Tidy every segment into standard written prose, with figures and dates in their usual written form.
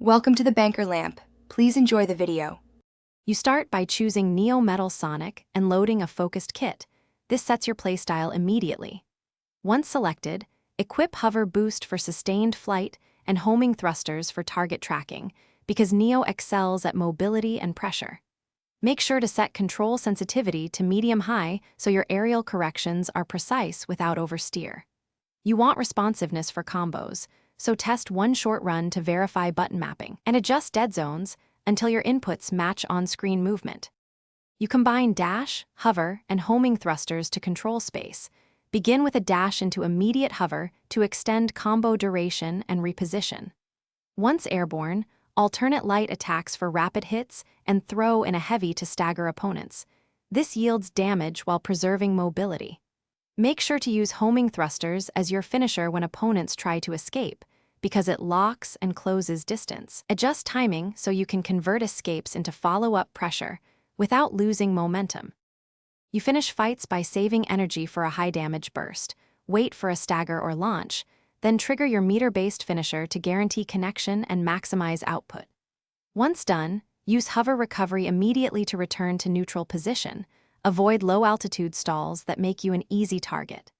Welcome to the Banker Lamp. Please enjoy the video. You start by choosing Neo Metal Sonic and loading a focused kit. This sets your playstyle immediately. Once selected, equip Hover Boost for sustained flight and homing thrusters for target tracking, because Neo excels at mobility and pressure. Make sure to set control sensitivity to medium-high so your aerial corrections are precise without oversteer. You want responsiveness for combos, so test one short run to verify button mapping and adjust dead zones until your inputs match on-screen movement. You combine dash, hover, and homing thrusters to control space. Begin with a dash into immediate hover to extend combo duration and reposition. Once airborne, alternate light attacks for rapid hits and throw in a heavy to stagger opponents. This yields damage while preserving mobility. Make sure to use homing thrusters as your finisher when opponents try to escape, because it locks and closes distance. Adjust timing so you can convert escapes into follow-up pressure without losing momentum. You finish fights by saving energy for a high-damage burst, wait for a stagger or launch, then trigger your meter-based finisher to guarantee connection and maximize output. Once done, use hover recovery immediately to return to neutral position. Avoid low-altitude stalls that make you an easy target.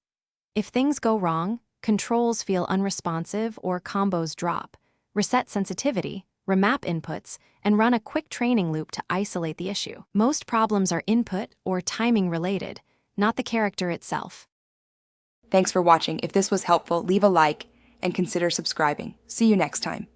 If things go wrong, controls feel unresponsive or combos drop, reset sensitivity, remap inputs, and run a quick training loop to isolate the issue. Most problems are input or timing related, not the character itself. Thanks for watching. If this was helpful, leave a like and consider subscribing. See you next time.